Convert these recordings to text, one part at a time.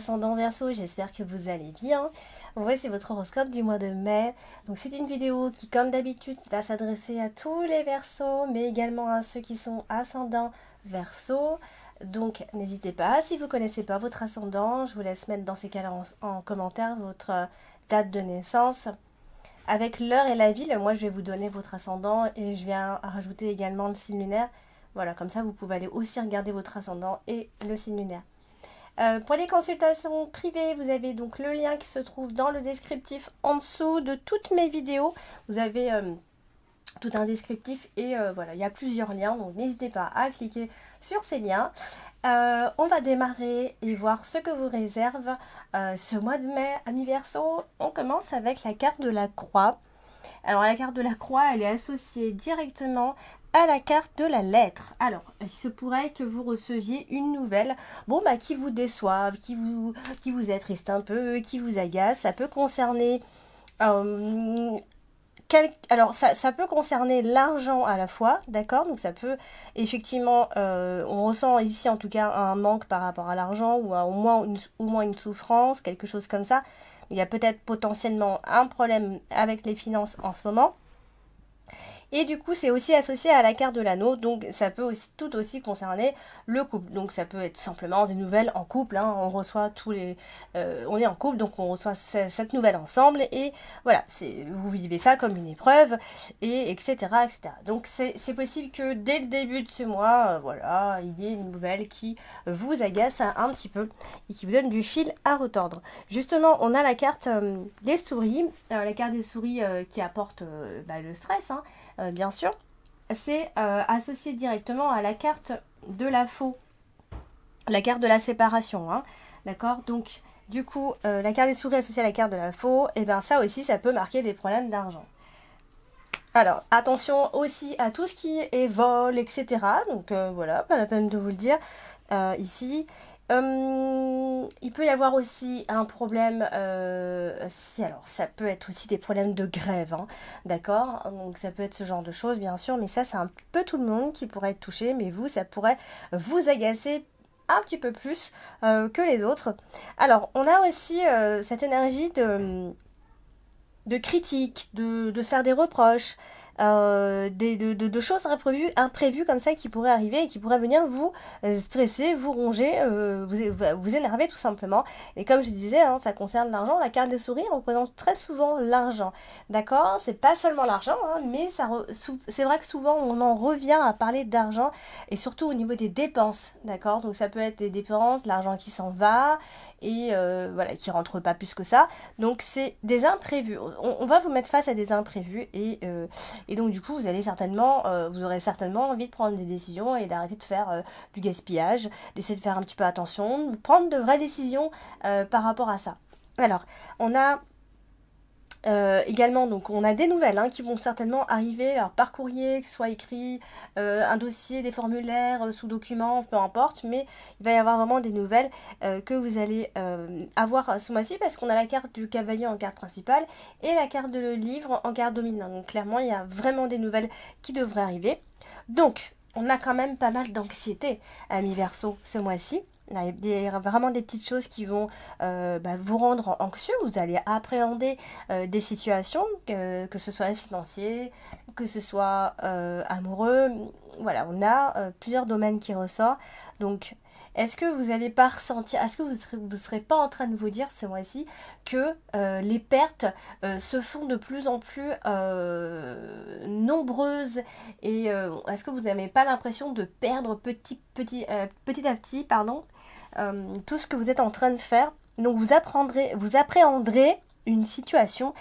ascendant Verseau, j'espère que vous allez bien. Voici votre horoscope du mois de mai. Donc c'est une vidéo qui, comme d'habitude, va s'adresser à tous les Verseaux, mais également à ceux qui sont ascendants Verseau. Donc n'hésitez pas, si vous ne connaissez pas votre ascendant, je vous laisse mettre dans ces cas-là en commentaire votre date de naissance. Avec l'heure et la ville, moi je vais vous donner votre ascendant et je viens rajouter également le signe lunaire. Voilà, comme ça vous pouvez aller aussi regarder votre ascendant et le signe lunaire. Pour les consultations privées, vous avez donc le lien qui se trouve dans le descriptif en dessous de toutes mes vidéos. Vous avez tout un descriptif et voilà, il y a plusieurs liens, donc n'hésitez pas à cliquer sur ces liens. On va démarrer et voir ce que vous réserve ce mois de mai, amis Verseau. On commence avec la carte de la croix. Alors la carte de la croix, elle est associée directement à la carte de la lettre. Alors, il se pourrait que vous receviez une nouvelle, qui vous déçoive, qui vous attriste un peu, qui vous agace. Ça peut concerner alors, ça peut concerner l'argent à la fois, d'accord? Donc, ça peut, effectivement, on ressent ici, en tout cas, un manque par rapport à l'argent ou au moins une souffrance, quelque chose comme ça. Il y a peut-être potentiellement un problème avec les finances en ce moment. Et du coup, c'est aussi associé à la carte de l'anneau, donc ça peut aussi, tout aussi concerner le couple. Donc ça peut être simplement des nouvelles en couple, hein. On reçoit on est en couple, donc on reçoit cette nouvelle ensemble, et voilà, vous vivez ça comme une épreuve, et etc. etc. Donc c'est possible que dès le début de ce mois, voilà, il y ait une nouvelle qui vous agace un petit peu, et qui vous donne du fil à retordre. Justement, on a la carte des souris, la carte des souris qui apporte le stress, hein. Bien sûr, c'est associé directement à la carte de la faux, la carte de la séparation, hein, d'accord? Donc, du coup, la carte des souris associée à la carte de la faux, et bien ça aussi, ça peut marquer des problèmes d'argent. Alors, attention aussi à tout ce qui est vol, etc. Donc, voilà, pas la peine de vous le dire ici. Il peut y avoir aussi un problème, alors ça peut être aussi des problèmes de grève, hein, d'accord? Donc ça peut être ce genre de choses, bien sûr, mais ça c'est un peu tout le monde qui pourrait être touché, mais vous, ça pourrait vous agacer un petit peu plus que les autres. Alors, on a aussi cette énergie de critique, de se faire des reproches, de choses imprévues comme ça qui pourraient arriver et qui pourraient venir vous stresser, vous ronger, vous énerver tout simplement. Et comme je disais, hein, ça concerne l'argent. La carte des souris représente très souvent l'argent. D'accord? C'est pas seulement l'argent, hein, mais c'est vrai que souvent on en revient à parler d'argent et surtout au niveau des dépenses. D'accord? Donc ça peut être des dépenses, de l'argent qui s'en va et voilà, qui rentre pas plus que ça. Donc c'est des imprévus. On va vous mettre face à des imprévus et donc du coup vous aurez certainement envie de prendre des décisions et d'arrêter de faire du gaspillage, d'essayer de faire un petit peu attention, de prendre de vraies décisions par rapport à ça. Alors, on a également, donc on a des nouvelles qui vont certainement arriver, alors par courrier, que ce soit écrit, un dossier, des formulaires, sous document, peu importe, mais il va y avoir vraiment des nouvelles que vous allez avoir ce mois-ci, parce qu'on a la carte du cavalier en carte principale et la carte de le livre en carte dominante. Donc clairement, il y a vraiment des nouvelles qui devraient arriver. Donc, on a quand même pas mal d'anxiété, amis Verseau, ce mois-ci. Il y a vraiment des petites choses qui vont vous rendre anxieux. Vous allez appréhender des situations, que ce soit financier, que ce soit amoureux. Voilà, on a plusieurs domaines qui ressortent. Donc, est-ce que vous n'allez pas ressentir, est-ce que vous serez pas en train de vous dire ce mois-ci que les pertes se font de plus en plus nombreuses, et est-ce que vous n'avez pas l'impression de perdre petit à petit, pardon, tout ce que vous êtes en train de faire? Donc vous appréhenderez une situation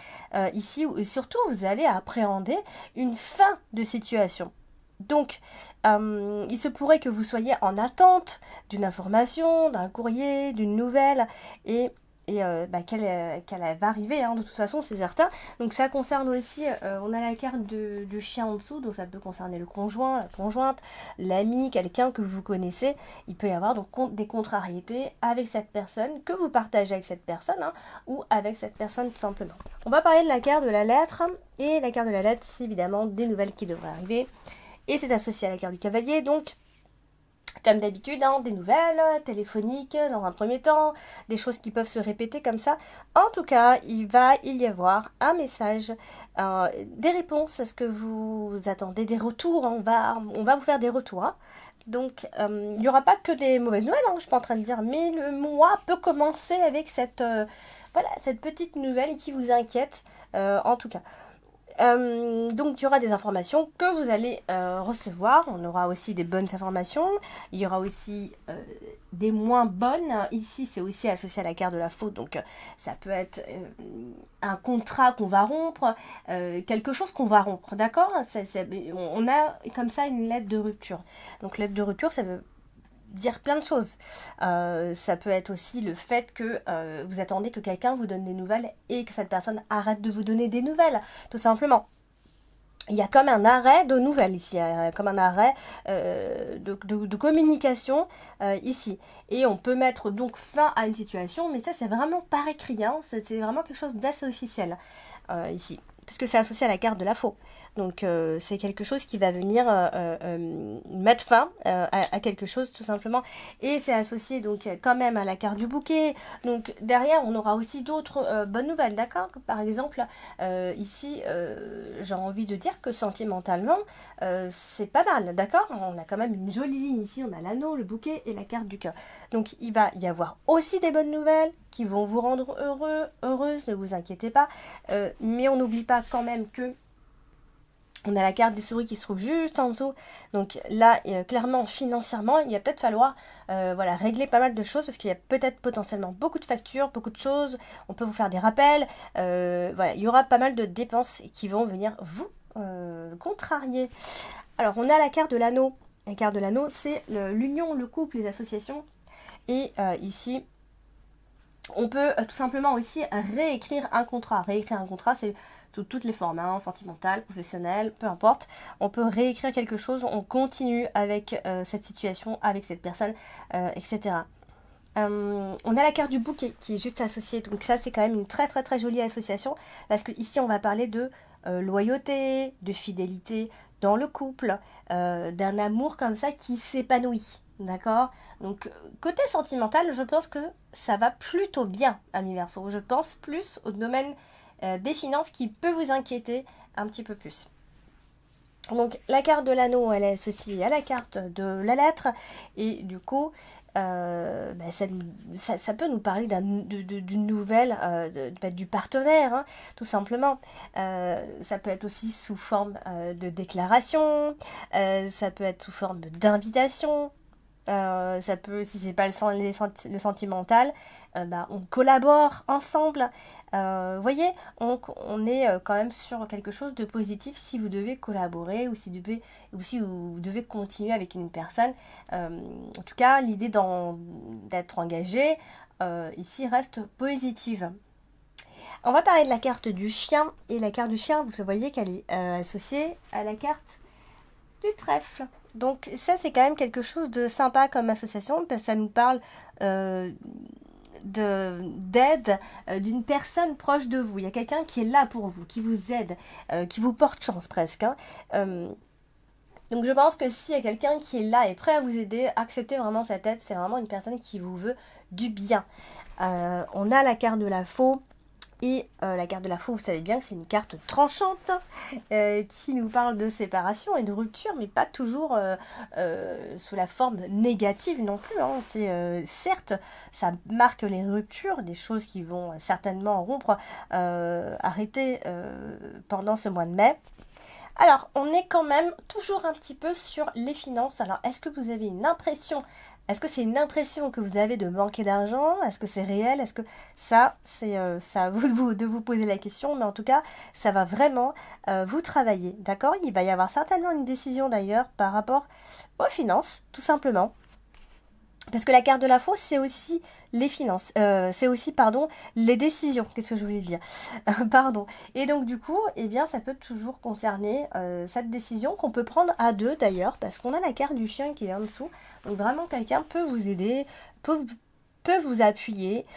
ici, et surtout vous allez appréhender une fin de situation. Donc, il se pourrait que vous soyez en attente d'une information, d'un courrier, d'une nouvelle, et qu'elle va arriver, hein, de toute façon, c'est certain. Donc ça concerne aussi, on a la carte de chien en dessous, donc ça peut concerner le conjoint, la conjointe, l'ami, quelqu'un que vous connaissez. Il peut y avoir donc des contrariétés avec cette personne, que vous partagez avec cette personne, hein, ou avec cette personne tout simplement. On va parler de la carte de la lettre, et la carte de la lettre, c'est évidemment des nouvelles qui devraient arriver. Et c'est associé à la carte du cavalier, donc Comme d'habitude, hein, des nouvelles téléphoniques dans un premier temps, des choses qui peuvent se répéter comme ça. En tout cas, il va y avoir un message, des réponses à ce que vous attendez, des retours. On va vous faire des retours, hein. Donc, il n'y aura pas que des mauvaises nouvelles, hein, je suis pas en train de dire, mais le mois peut commencer avec voilà, cette petite nouvelle qui vous inquiète, en tout cas. Donc il y aura des informations que vous allez recevoir. On aura aussi des bonnes informations. Il y aura aussi des moins bonnes. Ici, c'est aussi associé à la carte de la faute. Donc ça peut être un contrat qu'on va rompre, quelque chose qu'on va rompre. D'accord. On a comme ça une lettre de rupture. Donc lettre de rupture, ça veut dire plein de choses. Ça peut être aussi le fait que vous attendez que quelqu'un vous donne des nouvelles et que cette personne arrête de vous donner des nouvelles, tout simplement. Il y a comme un arrêt de nouvelles ici, comme un arrêt de communication ici. Et on peut mettre donc fin à une situation, mais ça c'est vraiment par écrit, hein, c'est vraiment quelque chose d'assez officiel ici, puisque c'est associé à la carte de la faux. Donc c'est quelque chose qui va venir mettre fin à quelque chose tout simplement. Et c'est associé donc quand même à la carte du bouquet. Donc derrière on aura aussi d'autres bonnes nouvelles, d'accord. Par exemple ici j'ai envie de dire que sentimentalement c'est pas mal, d'accord. On a quand même une jolie ligne ici, on a l'anneau, le bouquet et la carte du cœur. Donc il va y avoir aussi des bonnes nouvelles qui vont vous rendre heureux, heureuse, ne vous inquiétez pas. Mais on n'oublie pas quand même que on a la carte des souris qui se trouve juste en dessous. Donc là, clairement, financièrement, il va peut-être falloir voilà, régler pas mal de choses parce qu'il y a peut-être potentiellement beaucoup de factures, beaucoup de choses. On peut vous faire des rappels. Voilà, il y aura pas mal de dépenses qui vont venir vous contrarier. Alors, on a la carte de l'anneau. La carte de l'anneau, c'est l'union, le couple, les associations. Et ici, on peut tout simplement aussi réécrire un contrat. Réécrire un contrat, c'est sous toutes les formes, hein, sentimentales, professionnelles, peu importe. On peut réécrire quelque chose, on continue avec cette situation, avec cette personne, etc. On a la carte du bouquet qui est juste associée. Donc ça, c'est quand même une très très très jolie association parce que ici, on va parler de loyauté, de fidélité dans le couple, d'un amour comme ça qui s'épanouit. D'accord. Donc, côté sentimental, je pense que ça va plutôt bien, ami Verseau. Je pense plus au domaine des finances qui peut vous inquiéter un petit peu plus. Donc, la carte de l'anneau, elle est associée à la carte de la lettre. Et du coup, ça peut nous parler d'une nouvelle du partenaire, hein, tout simplement. Ça peut être aussi sous forme de déclaration. Ça peut être sous forme d'invitation. Ça peut, si c'est pas le sentimental, on collabore ensemble. Vous voyez, on est quand même sur quelque chose de positif si vous devez collaborer ou ou si vous devez continuer avec une personne. En tout cas, l'idée d'être engagé ici reste positive. On va parler de la carte du chien. Et la carte du chien, vous voyez qu'elle est associée à la carte du trèfle. Donc ça, c'est quand même quelque chose de sympa comme association parce que ça nous parle d'aide d'une personne proche de vous. Il y a quelqu'un qui est là pour vous, qui vous aide, qui vous porte chance presque, hein. Donc je pense que s'il y a quelqu'un qui est là et prêt à vous aider, acceptez vraiment cette aide. C'est vraiment une personne qui vous veut du bien. On a la carte de la faux. Et la carte de la faux, vous savez bien que c'est une carte tranchante qui nous parle de séparation et de rupture, mais pas toujours sous la forme négative non plus, hein. C'est certes, ça marque les ruptures, des choses qui vont certainement rompre, arrêter pendant ce mois de mai. Alors, on est quand même toujours un petit peu sur les finances. Alors, est-ce que vous avez une impression? Est-ce que c'est une impression que vous avez de manquer d'argent? Est-ce que c'est réel? Est-ce que ça, c'est à vous de vous poser la question, mais en tout cas, ça va vraiment vous travailler, d'accord? Il va y avoir certainement une décision d'ailleurs par rapport aux finances, tout simplement. Parce que la carte de la fausse, c'est aussi les finances. C'est aussi, pardon, les décisions. Qu'est-ce que je voulais dire? Pardon. Et donc, du coup, eh bien, ça peut toujours concerner cette décision qu'on peut prendre à deux, d'ailleurs, parce qu'on a la carte du chien qui est en dessous. Donc, vraiment, quelqu'un peut vous aider, peut vous appuyer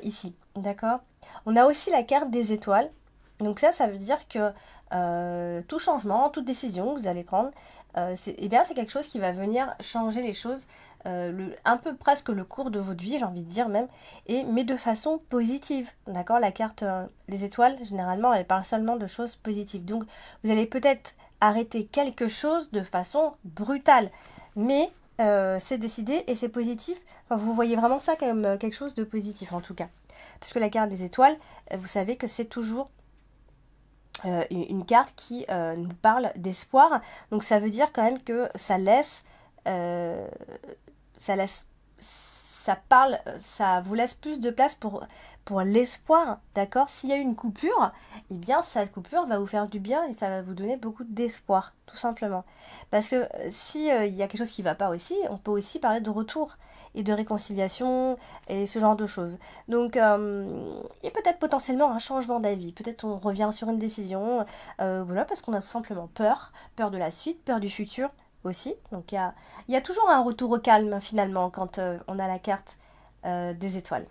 ici. D'accord? On a aussi la carte des étoiles. Donc, ça veut dire que tout changement, toute décision que vous allez prendre, eh bien, c'est quelque chose qui va venir changer les choses, un peu presque le cours de votre vie, j'ai envie de dire même, mais de façon positive. D'accord? La carte, les étoiles, généralement, elle parle seulement de choses positives. Donc, vous allez peut-être arrêter quelque chose de façon brutale, mais c'est décidé et c'est positif. Enfin, vous voyez vraiment ça comme quelque chose de positif en tout cas. Parce que la carte des étoiles, vous savez que c'est toujours une carte qui nous parle d'espoir. Donc ça veut dire quand même que euh, ça laisse, ça parle, ça vous laisse plus de place pour l'espoir, d'accord? S'il y a une coupure, eh bien cette coupure va vous faire du bien et ça va vous donner beaucoup d'espoir, tout simplement. Parce que si il y a quelque chose qui ne va pas aussi, on peut aussi parler de retour et de réconciliation et ce genre de choses. Donc, il y a peut-être potentiellement un changement d'avis. Peut-être on revient sur une décision, voilà, parce qu'on a tout simplement peur de la suite, peur du futur aussi. Donc, il y a toujours un retour au calme finalement quand on a la carte des étoiles.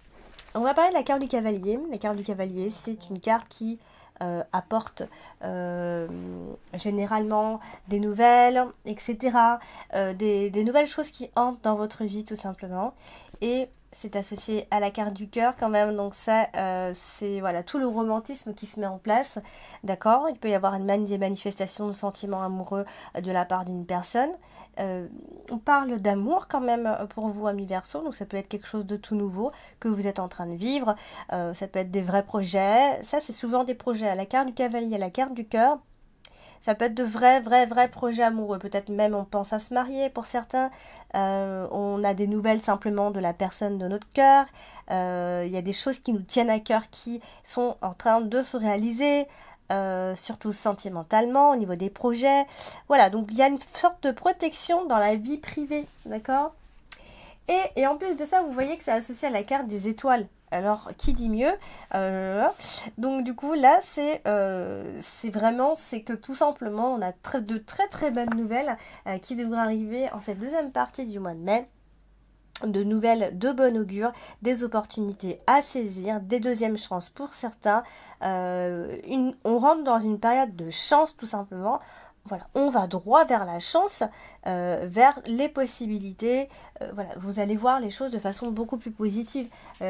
On va parler de la carte du cavalier. La carte du cavalier, c'est une carte qui apporte généralement des nouvelles, etc. Des nouvelles choses qui entrent dans votre vie tout simplement. Et c'est associé à la carte du cœur quand même. Donc ça, c'est voilà, tout le romantisme qui se met en place. D'accord? Il peut y avoir des manifestations de sentiments amoureux de la part d'une personne. On parle d'amour quand même pour vous, amis Verseau, donc ça peut être quelque chose de tout nouveau que vous êtes en train de vivre, ça peut être des vrais projets, ça c'est souvent des projets, à la carte du cavalier, à la carte du cœur, ça peut être de vrais projets amoureux, peut-être même on pense à se marier pour certains, on a des nouvelles simplement de la personne de notre cœur, il y a des choses qui nous tiennent à cœur qui sont en train de se réaliser, surtout sentimentalement, au niveau des projets. Voilà, donc il y a une sorte de protection dans la vie privée, d'accord? Et en plus de ça, vous voyez que c'est associé à la carte des étoiles. Alors, qui dit mieux? Donc du coup, là, c'est que tout simplement, on a de très bonnes nouvelles qui devraient arriver en cette deuxième partie du mois de mai, de nouvelles de bon augure, des opportunités à saisir, des deuxièmes chances pour certains. On rentre dans une période de chance tout simplement. Voilà, on va droit vers la chance, vers les possibilités. Voilà, vous allez voir les choses de façon beaucoup plus positive.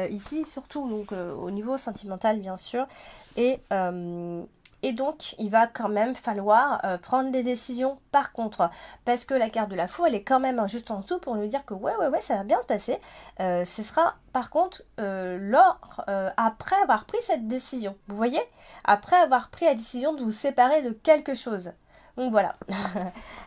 Ici, surtout donc au niveau sentimental, bien sûr. Et donc, il va quand même falloir prendre des décisions par contre. Parce que la carte de la fou, elle est quand même juste en dessous pour nous dire que ouais, ça va bien se passer. Ce sera par contre après avoir pris cette décision. Vous voyez? Après avoir pris la décision de vous séparer de quelque chose. Donc voilà.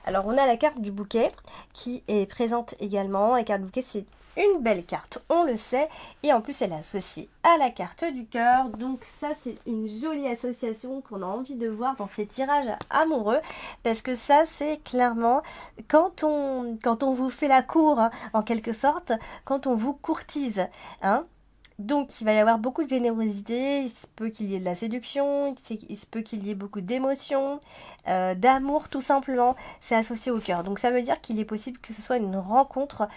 Alors on a la carte du bouquet qui est présente également. La carte du bouquet, c'est une belle carte, on le sait, et en plus elle est associée à la carte du cœur, donc ça c'est une jolie association qu'on a envie de voir dans ces tirages amoureux, parce que ça c'est clairement quand on vous fait la cour, hein, en quelque sorte, quand on vous courtise, hein. Donc il va y avoir beaucoup de générosité, il se peut qu'il y ait de la séduction, il se peut qu'il y ait beaucoup d'émotions, d'amour tout simplement, c'est associé au cœur. Donc ça veut dire qu'il est possible que ce soit une rencontre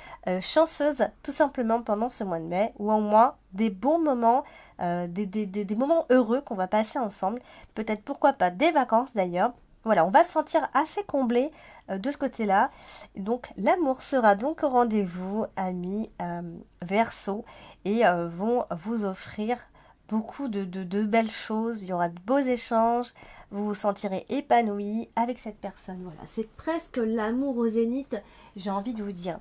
chanceuse tout simplement pendant ce mois de mai, ou au moins des bons moments, des moments heureux qu'on va passer ensemble, peut-être pourquoi pas des vacances d'ailleurs. Voilà, on va se sentir assez comblé de ce côté-là. Donc l'amour sera donc au rendez-vous, amis Verseau, et vont vous offrir beaucoup de belles choses. Il y aura de beaux échanges, vous vous sentirez épanoui avec cette personne. Voilà, c'est presque l'amour au zénith, j'ai envie de vous dire.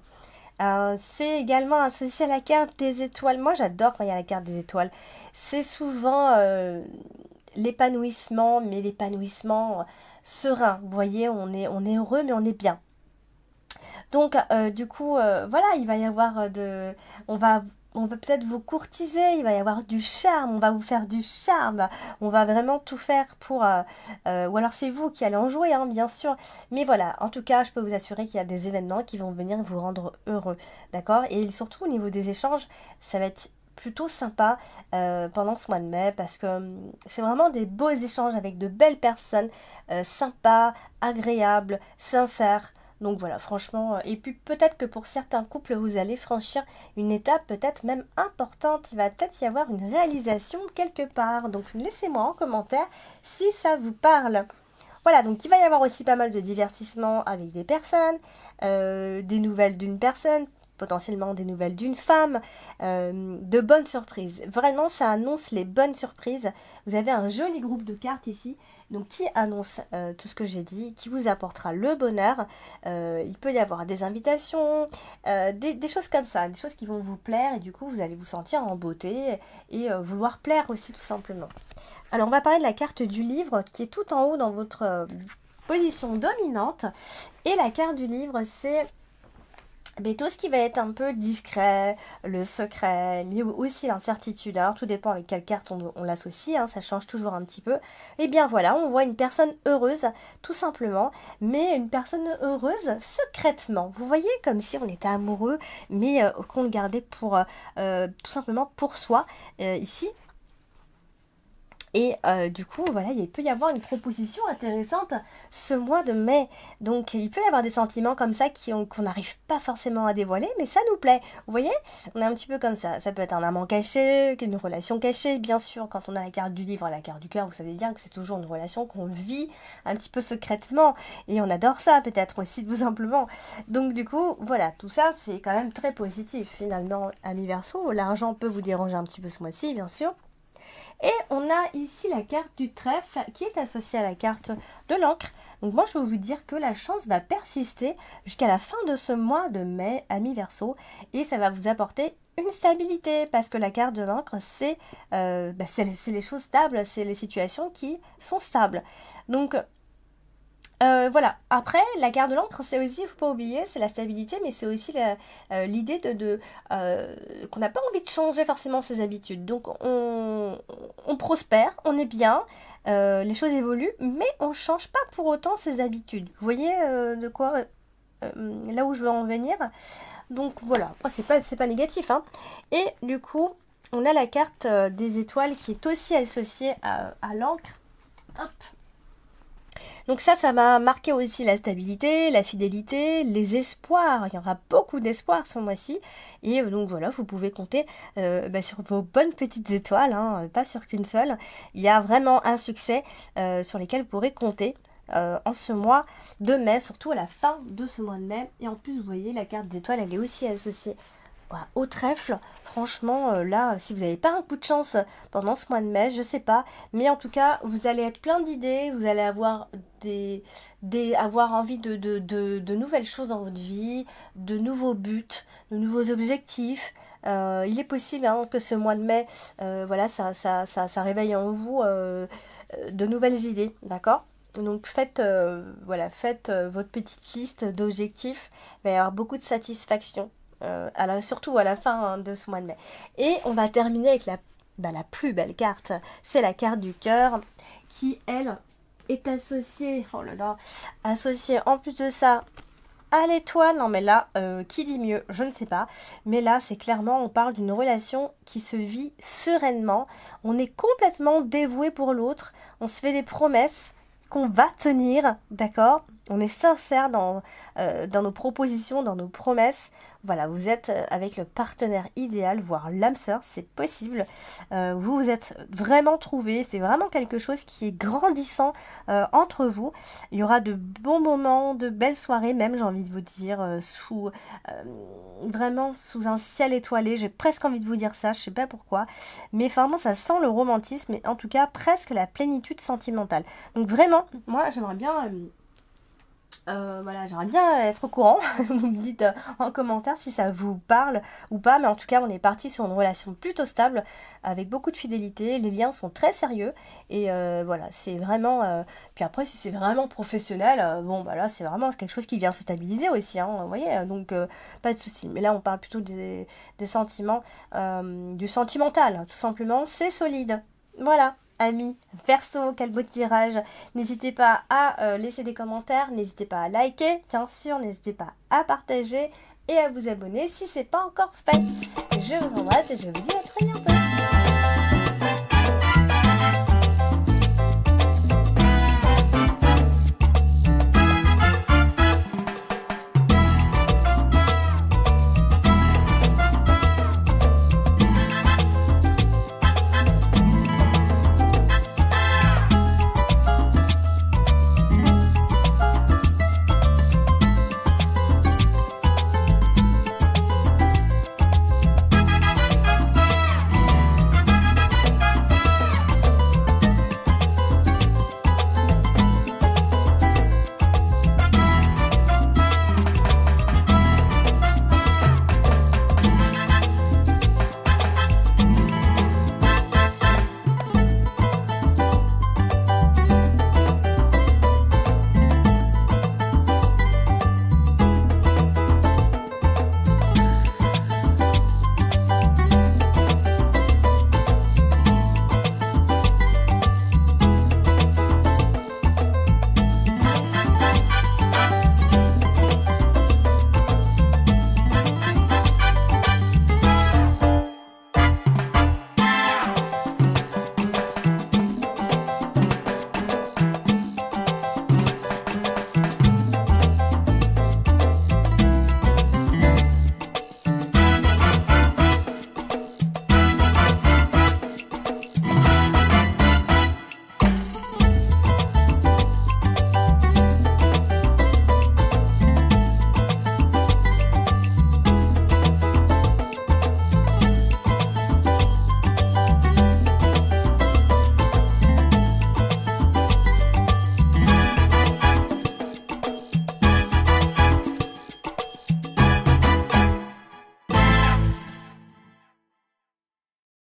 C'est également associé à la carte des étoiles. Moi j'adore quand il y a la carte des étoiles. C'est souvent l'épanouissement, mais l'épanouissement serein. Vous voyez, on est heureux, mais on est bien. Donc, du coup, voilà, il va y avoir on va, on va peut-être vous courtiser, il va y avoir du charme, on va vous faire du charme, on va vraiment tout faire pour, ou alors c'est vous qui allez en jouer, hein, bien sûr. Mais voilà, en tout cas, je peux vous assurer qu'il y a des événements qui vont venir vous rendre heureux, d'accord? Et surtout au niveau des échanges, ça va être plutôt sympa pendant ce mois de mai parce que c'est vraiment des beaux échanges avec de belles personnes sympas, agréables, sincères. Donc voilà, franchement, et puis peut-être que pour certains couples, vous allez franchir une étape peut-être même importante. Il va peut-être y avoir une réalisation quelque part. Donc laissez-moi en commentaire si ça vous parle. Voilà, donc il va y avoir aussi pas mal de divertissement avec des personnes, des nouvelles d'une personne, potentiellement des nouvelles d'une femme, de bonnes surprises. Vraiment, ça annonce les bonnes surprises. Vous avez un joli groupe de cartes ici, donc qui annonce tout ce que j'ai dit, qui vous apportera le bonheur. Il peut y avoir des invitations, des choses comme ça, des choses qui vont vous plaire et du coup vous allez vous sentir en beauté et vouloir plaire aussi tout simplement. Alors on va parler de la carte du livre qui est tout en haut dans votre position dominante. Et la carte du livre c'est tout ce qui va être un peu discret, le secret, mais aussi l'incertitude. Alors tout dépend avec quelle carte on l'associe, hein, ça change toujours un petit peu. Et bien voilà, on voit une personne heureuse, tout simplement, mais une personne heureuse secrètement. Vous voyez, comme si on était amoureux, mais qu'on le gardait pour tout simplement pour soi ici. Et du coup, voilà, il peut y avoir une proposition intéressante ce mois de mai. Donc, il peut y avoir des sentiments comme ça qu'on n'arrive pas forcément à dévoiler, mais ça nous plaît. Vous voyez, on est un petit peu comme ça. Ça peut être un amant caché, une relation cachée. Bien sûr, quand on a la carte du livre, la carte du cœur, vous savez bien que c'est toujours une relation qu'on vit un petit peu secrètement. Et on adore ça, peut-être aussi, tout simplement. Donc, du coup, voilà, tout ça, c'est quand même très positif. Finalement, ami Verseau, l'argent peut vous déranger un petit peu ce mois-ci, bien sûr. Et on a ici la carte du trèfle qui est associée à la carte de l'encre. Donc moi je vais vous dire que la chance va persister jusqu'à la fin de ce mois de mai, ami Verseau. Et ça va vous apporter une stabilité parce que la carte de l'encre c'est les choses stables, c'est les situations qui sont stables. Donc voilà. Après, la carte de l'encre, c'est aussi, il ne faut pas oublier, c'est la stabilité, mais c'est aussi l'idée qu'on n'a pas envie de changer forcément ses habitudes. Donc, on prospère, on est bien, les choses évoluent, mais on ne change pas pour autant ses habitudes. Vous voyez de quoi là où je veux en venir. Donc, voilà. Après, c'est pas négatif, hein. Et du coup, on a la carte des étoiles qui est aussi associée à l'encre. Hop. Donc ça m'a marqué aussi la stabilité, la fidélité, les espoirs. Il y aura beaucoup d'espoirs ce mois-ci. Et donc voilà, vous pouvez compter sur vos bonnes petites étoiles, hein, pas sur qu'une seule. Il y a vraiment un succès sur lesquels vous pourrez compter en ce mois de mai, surtout à la fin de ce mois de mai. Et en plus, vous voyez, la carte des étoiles, elle est aussi associée au trèfle. Franchement, là, si vous n'avez pas un coup de chance pendant ce mois de mai, je sais pas, mais en tout cas, vous allez être plein d'idées, vous allez avoir avoir envie de nouvelles choses dans votre vie, de nouveaux buts, de nouveaux objectifs. Il est possible que ce mois de mai, voilà, ça réveille en vous de nouvelles idées, d'accord? Donc faites votre petite liste d'objectifs, il va y avoir beaucoup de satisfaction. Surtout à la fin de ce mois de mai. Et on va terminer avec la plus belle carte. C'est la carte du cœur qui, elle, est associée, associée en plus de ça à l'étoile. Non mais là, qui dit mieux? Je ne sais pas. Mais là, c'est clairement, on parle d'une relation qui se vit sereinement. On est complètement dévoué pour l'autre. On se fait des promesses qu'on va tenir, d'accord? On est sincère dans nos propositions, dans nos promesses. Voilà, vous êtes avec le partenaire idéal, voire l'âme sœur, c'est possible. Vous vous êtes vraiment trouvés, c'est vraiment quelque chose qui est grandissant entre vous. Il y aura de bons moments, de belles soirées même, j'ai envie de vous dire, vraiment sous un ciel étoilé. J'ai presque envie de vous dire ça, je sais pas pourquoi. Mais vraiment, ça sent le romantisme et en tout cas presque la plénitude sentimentale. Donc vraiment, moi j'aimerais bien... j'aimerais bien être au courant. Vous me dites en commentaire si ça vous parle ou pas, mais en tout cas on est parti sur une relation plutôt stable avec beaucoup de fidélité, les liens sont très sérieux et voilà, c'est vraiment puis après si c'est vraiment professionnel, là c'est vraiment quelque chose qui vient se stabiliser aussi, hein, vous voyez, donc pas de souci. Mais là on parle plutôt des sentiments, du sentimental, tout simplement, c'est solide. Voilà, amis Verseau, quel beau tirage. N'hésitez pas à laisser des commentaires, n'hésitez pas à liker, bien sûr, n'hésitez pas à partager et à vous abonner si ce n'est pas encore fait. Je vous embrasse et je vous dis à très bientôt.